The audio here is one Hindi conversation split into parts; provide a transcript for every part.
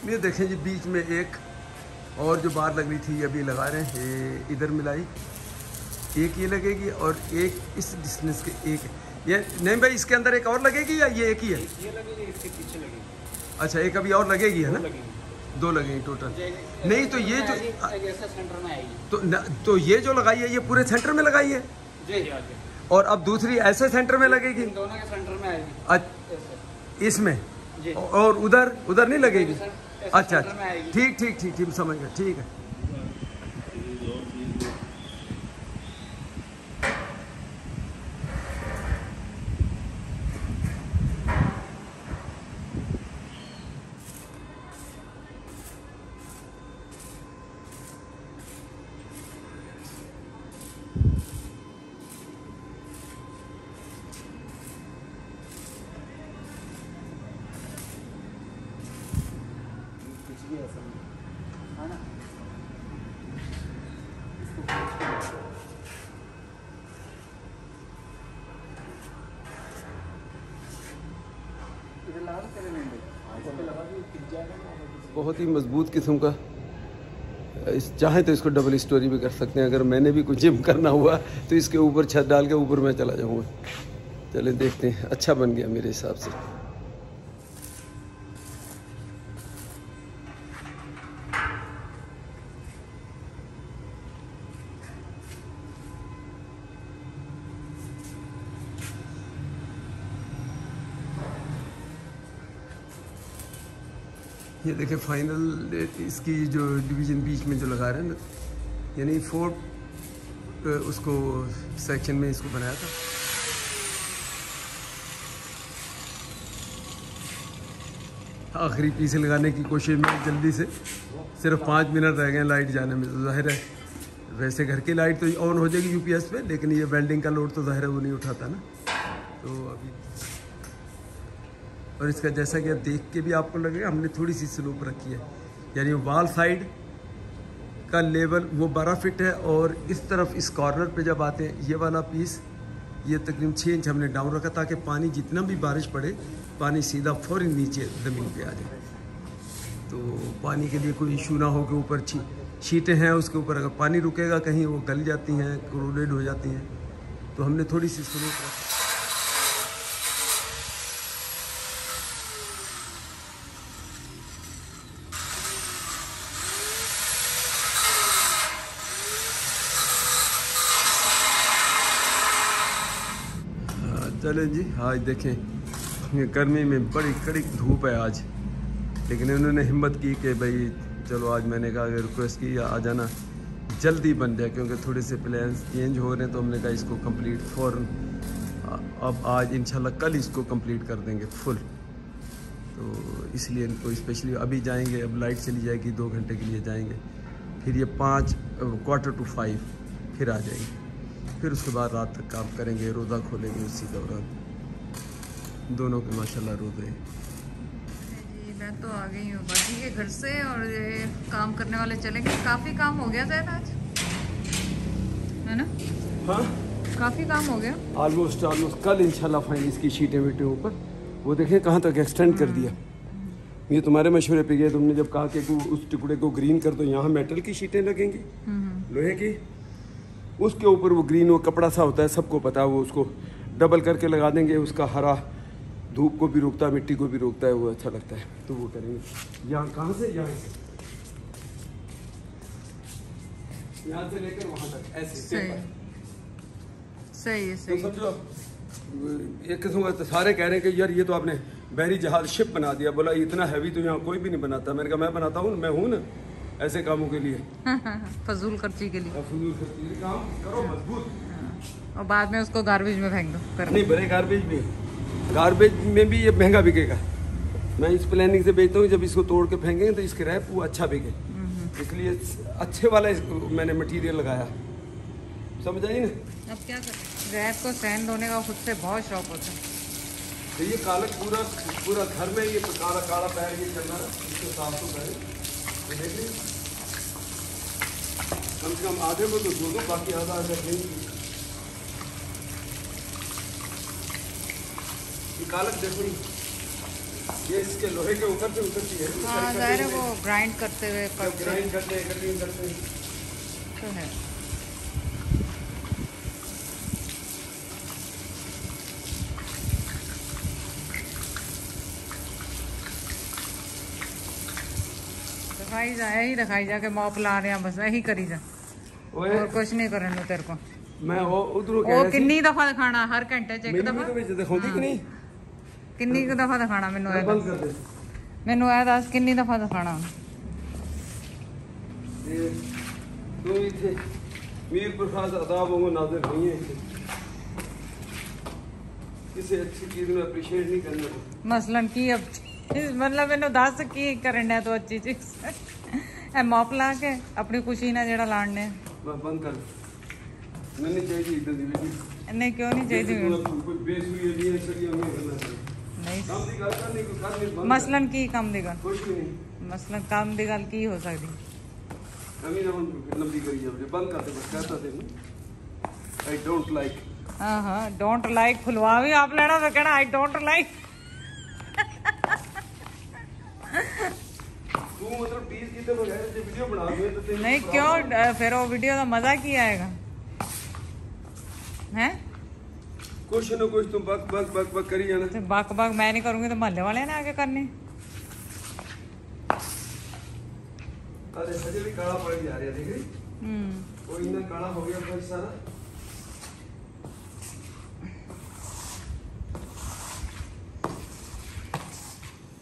ये देखें जी, बीच में एक और जो बार लग रही थी अभी लगा रहे हैं, ये इधर मिलाई, एक ये लगेगी और एक इस डिस्टेंस के एक ये नहीं भाई, इसके अंदर एक और लगेगी या ये एक ही है? ये लगेगी, इसके पीछे लगेगी। अच्छा, एक अभी और लगेगी है ना? दो लगेंगी टोटल। नहीं तो ये जो सेंटर में आएगी तो ये जो लगाई है ये पूरे सेंटर में लगाई है जी, और अब दूसरी ऐसे सेंटर में लगेगी? दोनों के सेंटर में आएगी इसमें जी। और उधर नहीं लगेगी? अच्छा सेंटर में आएगी। ठीक ठीक ठीक ठीक, समझ गया, ठीक है। बहुत ही मजबूत किस्म का, इस चाहे तो इसको डबल स्टोरी भी कर सकते हैं। अगर मैंने भी कुछ जिम करना हुआ तो इसके ऊपर छत डाल के ऊपर मैं चला जाऊंगा। चले देखते हैं, अच्छा बन गया मेरे हिसाब से। ये देखिए फाइनल इसकी जो डिवीज़न बीच में जो लगा रहे हैं ना, यानी 4 उसको सेक्शन में इसको बनाया था। आखिरी पीस लगाने की कोशिश में जल्दी से, सिर्फ 5 मिनट रह गए लाइट जाने में। तो जाहिर है वैसे घर की लाइट तो ऑन हो जाएगी यूपीएस पे, लेकिन ये वेल्डिंग का लोड तो जाहिर है वो नहीं उठाता ना। तो अभी और इसका जैसा कि आप देख के भी आपको लगेगा हमने थोड़ी सी स्लोप रखी है, यानी वॉल साइड का लेवल वो 12 फीट है और इस तरफ इस कॉर्नर पे जब आते हैं ये वाला पीस, ये तकरीबन 6 इंच हमने डाउन रखा ताकि पानी जितना भी बारिश पड़े पानी सीधा फौरन नीचे ज़मीन पे आ जाए। तो पानी के लिए कोई इशू ना हो कि ऊपर शीटें हैं उसके ऊपर अगर पानी रुकेगा कहीं वो गल जाती हैं, कोरोडेड हो जाती हैं। तो हमने थोड़ी सी स्लोप रखी। चले जी, आज देखें ये गर्मी में बड़ी कड़ी धूप है आज, लेकिन इन्होंने हिम्मत की कि भाई चलो आज मैंने कहा अगर रिक्वेस्ट की आ जाना जल्दी बन जाए, क्योंकि थोड़े से प्लान्स चेंज हो रहे हैं। तो हमने कहा इसको कंप्लीट फ़ौरन अब आज इंशाल्लाह कल इसको कंप्लीट कर देंगे फुल। तो इसलिए इनको स्पेशली अभी जाएंगे, अब लाइट चली जाएगी 2 घंटे के लिए जाएंगे, फिर ये 4:45 फिर आ जाएंगे, फिर उसके बाद रात तक काम करेंगे, रोज़ा खोलेंगे उसी दौरान। दोनों के माशाल्लाह रोज़े। जी मैं तो आ गई हूँ बाजी के घर से और ये काम करने वाले चले गए। काफ़ी काम हो गया शायद आज, है ना? हाँ काफ़ी काम हो गया ऑलमोस्ट। कल इंशाल्लाह फाइन इसकी शीटें वीटें ऊपर वो देखें कहाँ तक एक्सटेंड कर दिया। ये तुम्हारे मशवरे पे गया, तुमने जब कहा कि उस टुकड़े को ग्रीन कर दो, यहाँ मेटल की शीटें लगेंगी लोहे की, उसके ऊपर वो ग्रीन वो कपड़ा सा होता है, सबको पता है, वो उसको डबल करके लगा देंगे। उसका हरा धूप को भी रोकता है, मिट्टी को भी रोकता है, वो अच्छा लगता है। तो वो करेंगे। यहाँ कहाँ से, यहाँ से लेकर वहाँ तक ऐसे सही है। तो समझो एक किस्म का, तो सारे कह रहे हैं कि यार ये तो आपने बहरी जहाज शिप बना दिया। बोला इतना हैवी तो यहाँ कोई भी नहीं बनाता। मैंने कहा मैं बनाता हूँ, मैं हूँ ना ऐसे कामों के लिए। फजूल खर्ची के लिए। फजूल खर्ची के काम करो मजबूत, और बाद में उसको गार्बेज में फेंक दो। नहीं बड़े गार्बेज में भी ये महंगा बिकेगा। मैं इस प्लानिंग से बेचता हूँ, जब इसको तोड़ के फेंकेंगे तो इसके रैप वो अच्छा बिके, इसलिए अच्छे वाला मैंने मटेरियल लगाया। समझ आई ना? अब क्या करें, रैप को सैंड होने का खुद से बहुत शौक होता है। तो ये कालक पूरा घर में ये काला काला पैर ये चल रहा है, इसको साफ तो करें। तो देखिए कम से कम आधे में तो धो दो, बाकी आधा नहीं। ये कालक देखो ये इसके लोहे के ऊपर से उतरती है। हाँ जाहिर है वो ग्राइंड करते हुए ग्राइंड करते हैं, कटिंग करते हैं तो है। दिखाई जाके मॉप ला रहे हैं, बस यही करी जा और कुछ नहीं करने तेरे को। मैं वो उधरों वो कितनी दफा दिखाना, हर घंटे च एक दफा दिखाती कि नहीं? कितनी दफा दिखाना मैनू है, बंद कर दे। मैनू है दस कितनी दफा दिखाना। ये तू इथे मीर प्रसाद अदाब होंगे नाज़िर नहीं है इथे। किसी अच्छी चीज में अप्रिशिएट नहीं करना। मसलन की अब मतलब मैनू दस की करना तो अच्छी चीज मॉप ला के अपनी खुशी ना जेड़ा लाने बंद कर। नहीं चाहिए इधर दी वीडियो। नहीं क्यों नहीं चाहिए? कोई बेस हुई नहीं है सही हमें करना चाहिए। नहीं काम दी गल करनी कोई कर नहीं। मसलन की कम दी गल, कुछ भी नहीं। मसलन काम दी गल की हो सकती? अभी ना लंबी करी जाए, बंद कर दे बस। कहता थे आई डोंट लाइक। हाँ डोंट लाइक खुलवा भी आप लेना तो कहना आई डोंट लाइक। तू मतलब टीज की तो बगैर जो वीडियो बना दे तो नहीं क्यों, फिर वो वीडियो का मजा की आएगा हैं? कुछ न कुछ तुम बक बक बक बक करी जाना। तो बक बक मैं नहीं करूंगी तो मोहल्ले वाले ने आगे करनी। अरे सजे भी काला पड़ जा रहा, देख रही? वो इतना काला हो गया फिर सारा।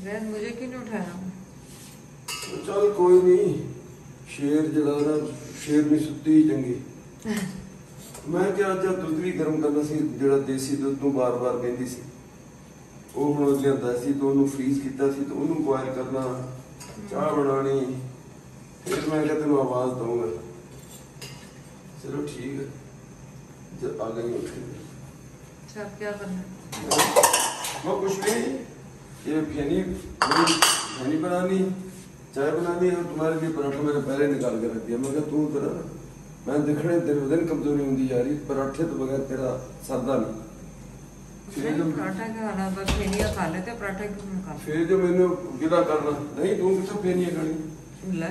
मुझे क्यों नहीं उठाया? चल कोई नहीं, शेर जड़ा ना शेर नहीं सुती ही चंगी। मैं क्या जब दुध भी गर्म करना सी, जेड़ा देसी दुध तू बार बार कहती सी, वो हुण लियांदा सी तो उन्होंने फ्रीज किया सी तो उन्होंने बॉयल करना, चाह बनानी, फिर मैं क्या तेन आवाज दूंगा। चलो ठीक है, जब आ गई उठ के क्या करना? वो कुछ भी नहीं, ये फेनी बनानी, चाय बनानी है। तुम्हारे लिए पराठा मैंने पहले निकाल के रख दिया। मैं तू तेरा मैं दिखने तेरे दिन कमजोरी होती जा रही, पराठे तो बगैर तेरा सरदा नहीं। पराठा खाना बस फेनिया खा लेते, पराठा क्यों नहीं खाते? फिर जो मैंने गिला करना नहीं, तू कितना फेनिया खानी? ले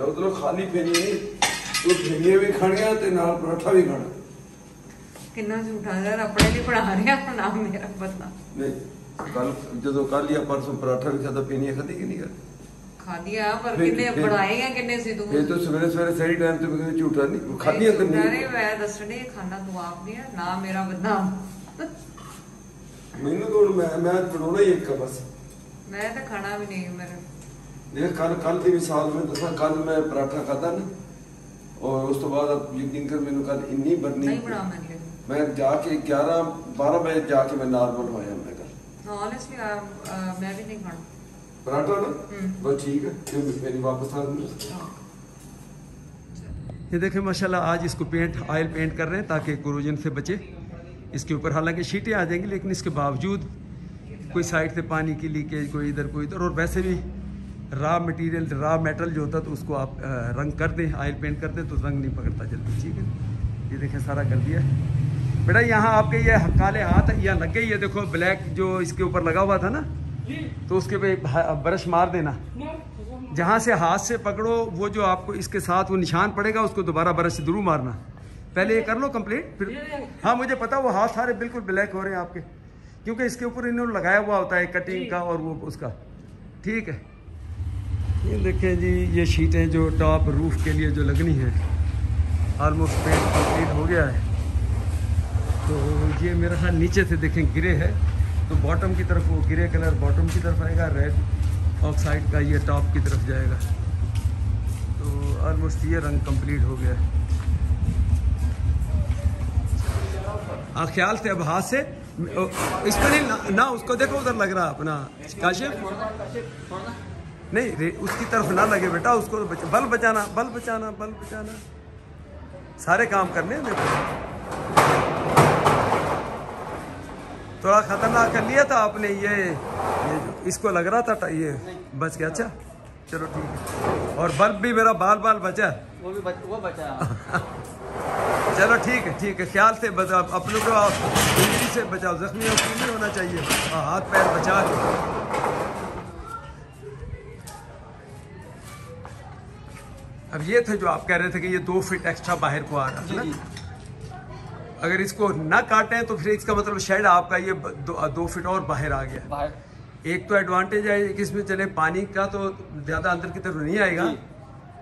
उधरों खाली फेनिया नहीं, तू फेनिया भी खानिया ते नाल पराठा भी खाना। कितना झूठा यार, अपने लिए पढ़ा रहे हैं नाम मेरा पता नहीं। कल जो कल या परसों पराठा भी खाता, फेनिया खाती कि नहीं? खा दिया पर किन्ने बनाएगा किन्ने से तू? ये तो सवेरे सवेरे सही टाइम पे मैं झूठा नहीं खाती है। झूठा नहीं, मैं दसने खाना तू आप नहीं है ना, मेरा बदनाम। मैंने तो मैं बनाना ही एक का बस, मैं तो खाना भी नहीं मेरे। देख कल की मिसाल में दसा, कल मैं पराठा खाता ना और उस तो बाद अब यकीन कर मैंने कल इन्नी बरनी नहीं बना मैं जाके 11-12 बजे जाके मैं नॉर्मल होया। मैं कल ऑनेस्टली मैं भी नहीं खाना पराठा ना, बस ठीक है फिर मेरी वापस आ गई। ये देखें माशाल्लाह आज इसको ऑयल पेंट कर रहे हैं ताकि कोरोजन से बचे इसके ऊपर। हालांकि शीटें आ जाएंगी लेकिन इसके बावजूद कोई साइड से पानी की लीकेज, कोई इधर। और वैसे भी रॉ मेटल जो होता है तो उसको आप रंग कर दें, ऑयल पेंट कर दें तो रंग नहीं पकड़ता जल्दी। ठीक है, ये देखें सारा कर दिया बेटा। यहाँ आपके ये काले हाथ यहाँ लग गई है, देखो ब्लैक जो इसके ऊपर लगा हुआ था ना, तो उसके पे ब्रश मार देना। जहाँ से हाथ से पकड़ो वो जो आपको इसके साथ वो निशान पड़ेगा उसको दोबारा ब्रश से जरूर मारना। पहले ये कर लो कंप्लीट फिर। हाँ मुझे पता, वो हाथ सारे बिल्कुल ब्लैक हो रहे हैं आपके, क्योंकि इसके ऊपर इन्होंने लगाया हुआ होता है कटिंग का और वो उसका। ठीक है, ये देखें जी, ये शीटें जो टॉप रूफ के लिए जो लगनी है ऑलमोस्ट पेंट कंप्लीट हो गया है। तो ये मेरा ख्याल नीचे से देखें ग्रे है, तो बॉटम की तरफ वो ग्रे कलर बॉटम की तरफ आएगा, रेड ऑक्साइड का ये टॉप की तरफ जाएगा। तो ऑलमोस्ट ये रंग कंप्लीट हो गया है। ख्याल से अब हाथ से इसको नहीं ना उसको देखो उधर लग रहा अपना काशिफ नहीं, उसकी तरफ ना लगे बेटा, उसको बल बचाना सारे काम करने हैं। देखो थोड़ा खतरनाक कर लिया था आपने, ये इसको लग रहा था ये बच गया। अच्छा चलो ठीक है, और बल्ब भी मेरा बाल बचा, वो बचा। चलो ठीक है, ख्याल से बचाओ अपनों को, इंजरी से बचाओ, जख्मी नहीं होना चाहिए, हाथ पैर बचा के। अब ये थे जो आप कह रहे थे कि ये 2 फीट एक्स्ट्रा बाहर को आ रहा है जी ना। अगर इसको ना काटें तो फिर इसका मतलब शेड आपका ये 2 फीट और बाहर आ गया। बाहर एक तो एडवांटेज है कि इसमें चले पानी का तो ज़्यादा अंदर की तरफ नहीं आएगा,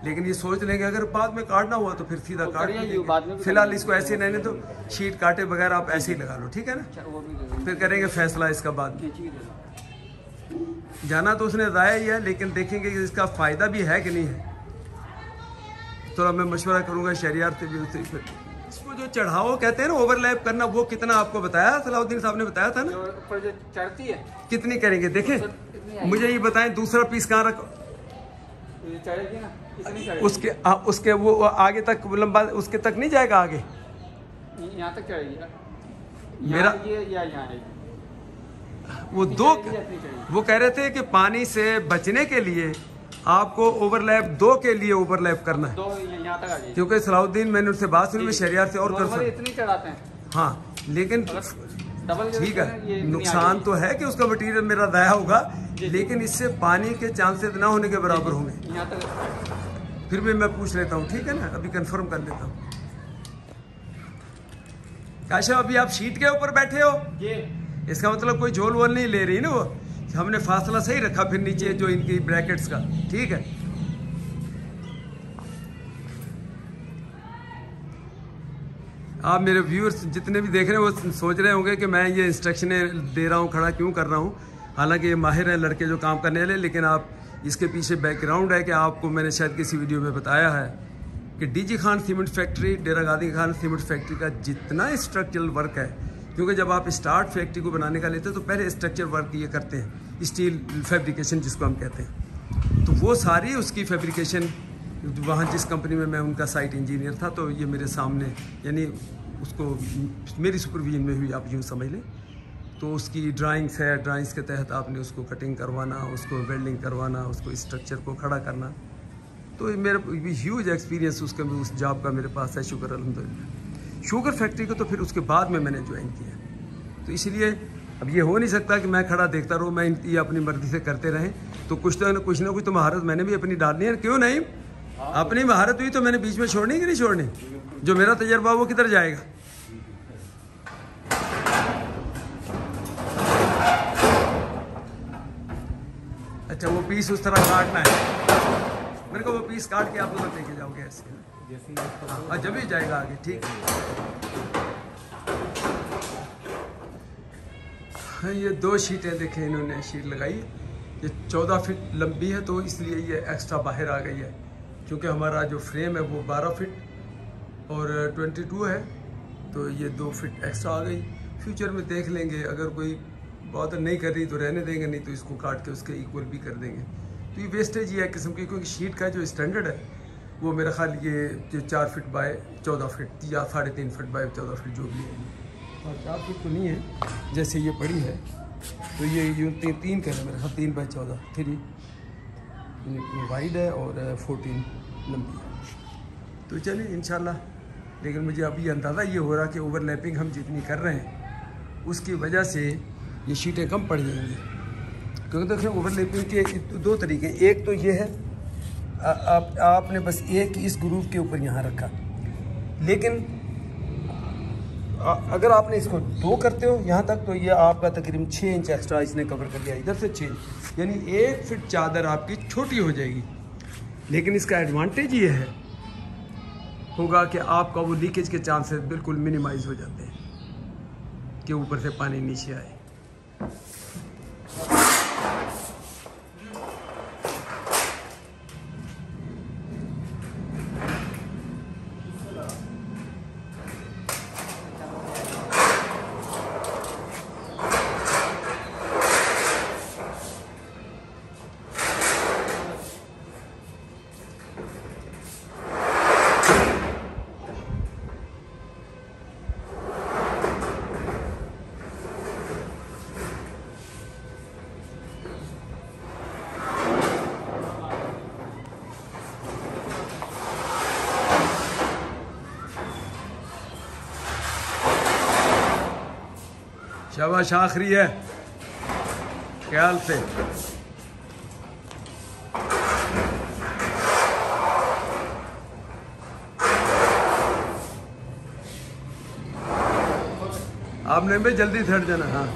लेकिन ये सोच लेंगे अगर बाद में काटना हुआ तो फिर सीधा काट करिए, लीजिए। बाद में भी फिलहाल इसको ऐसे ही रहने दो, शीट काटे बगैर आप ऐसे ही लगा लो, ठीक है ना। अच्छा, वो भी दे दो। फिर करेंगे फैसला इसका बाद में। खींची दे दो। जाना तो उसने ज़ाया ही है, लेकिन देखेंगे कि इसका फ़ायदा भी है कि नहीं है। थोड़ा मैं मशवरा करूँगा शहरियार से भी उससे। फिर इसको जो चढ़ाओ कहते हैं ना ओवरलैप करना, वो कितना आपको बताया सलाउद्दीन साहब ने बताया था ना, जो ऊपर जो चढ़ती है कितनी करेंगे देखें। इतनी आएगी। मुझे ये बताएं दूसरा पीस कहाँ रखो, ये चढ़ेगी ना, इतनी चढ़ेगी। उसके वो आगे तक लंबा उसके तक नहीं जाएगा आगे। यहाँ तक चढ़ेगी मेरा ये या यहाँ आएगी। वो इतनी दो चढ़ेगी या इतनी चढ़ेगी? वो कह रहे थे कि पानी से बचने के लिए आपको ओवरलैप 2 के लिए ओवरलैप करना है, दो यहाँ तक आ जाएगी। क्योंकि सलाउद्दीन मैंने उनसे बात सुनी, मैं शहरियार से और कर नॉर्मली सकता। इतनी चढ़ाते हैं। हाँ लेकिन डबल ठीक है, नुकसान तो है कि उसका मटेरियल मेरा ज़ाया होगा, लेकिन इससे पानी के चांसेस ना होने के बराबर होंगे। यहाँ तक फिर भी मैं पूछ लेता हूँ, ठीक है ना, अभी कंफर्म कर लेता हूँ। काशा अभी आप शीट के ऊपर बैठे हो, ये इसका मतलब कोई झोल वोल नहीं ले रही ना वो, हमने फासला सही रखा फिर नीचे जो इनकी ब्रैकेट्स का, ठीक है। आप मेरे व्यूअर्स जितने भी देख रहे हैं वो सोच रहे होंगे कि मैं ये इंस्ट्रक्शनें दे रहा हूँ, खड़ा क्यों कर रहा हूँ। हालांकि ये माहिर हैं लड़के जो काम करने वाले, लेकिन आप इसके पीछे बैकग्राउंड है कि आपको मैंने शायद किसी वीडियो में बताया है कि डीजी खान सीमेंट फैक्ट्री, डेरा गादी खान सीमेंट फैक्ट्री का जितना स्ट्रक्चरल वर्क है, क्योंकि जब आप स्टार्ट फैक्ट्री को बनाने का लेते हैं तो पहले स्ट्रक्चर वर्क ये करते हैं, स्टील फैब्रिकेशन जिसको हम कहते हैं। तो वो सारी उसकी फैब्रिकेशन वहाँ जिस कंपनी में मैं उनका साइट इंजीनियर था, तो ये मेरे सामने यानी उसको मेरी सुपरविजन में हुई, आप यूँ समझ लें। तो उसकी ड्राइंग्स है, ड्राइंग्स के तहत आपने उसको कटिंग करवाना, उसको वेल्डिंग करवाना, उसको स्ट्रक्चर को खड़ा करना। तो मेरा ह्यूज एक्सपीरियंस उसका भी उस जॉब का मेरे पास है, शुक्र अल्हम्दुलिल्लाह। शुगर फैक्ट्री को तो फिर उसके बाद में मैंने ज्वाइन किया, तो इसलिए अब ये हो नहीं सकता कि मैं खड़ा देखता रहूँ, मैं ये अपनी मर्जी से करते रहें। तो कुछ ना कुछ तो महारत मैंने भी अपनी डालनी है, क्यों नहीं। अपनी महारत हुई तो मैंने बीच में छोड़नी कि नहीं छोड़नी, जो मेरा तजर्बा वो किधर जाएगा। अच्छा वो पीस उस तरह काटना है मेरे को, वो पीस काट के आप लोग लेके जाओगे ऐसे, हाँ जब ही जाएगा आगे, ठीक है। हाँ ये 2 शीटें देखें इन्होंने शीट लगाई, ये 14 फीट लंबी है तो इसलिए ये एक्स्ट्रा बाहर आ गई है, क्योंकि हमारा जो फ्रेम है वो 12 फीट और 22 है, तो ये 2 फीट एक्स्ट्रा आ गई। फ्यूचर में देख लेंगे, अगर कोई बात नहीं कर रही तो रहने देंगे, नहीं तो इसको काट के उसके इक्वल भी कर देंगे। तो ये वेस्टेज ही है किस्म की, क्योंकि शीट का जो स्टैंडर्ड है वो मेरा ख्याल ये जो 4 फीट बाय 14 फीट या 3.5 फीट बाय 14 फीट जो भी है, और 4 फीट तो नहीं है जैसे ये पड़ी है, तो ये यूँ 3 का है मेरा ख्याल, 3 बाय 14 3 वाइड है और 14 लंबी है। तो चलिए इंशाल्लाह, लेकिन मुझे अभी अंदाज़ा ये हो रहा कि ओवरलैपिंग हम जितनी कर रहे हैं उसकी वजह से ये शीटें कम पड़ जाएंगी, क्योंकि देखिए ओवरलैपिंग के 2 तरीके, एक तो ये है आपने बस एक इस ग्रूव के ऊपर यहाँ रखा, लेकिन अगर आपने इसको 2 करते हो यहाँ तक, तो ये आपका तकरीबन 6 इंच एक्स्ट्रा इसने कवर कर दिया, इधर से 6, यानी 1 फीट चादर आपकी छोटी हो जाएगी। लेकिन इसका एडवांटेज ये है होगा कि आपका वो लीकेज के चांसेस बिल्कुल मिनिमाइज हो जाते हैं कि ऊपर से पानी नीचे आए। शाबाश, आखिरी है ख्याल से। आपने भी जल्दी ठहर जाना। हाँ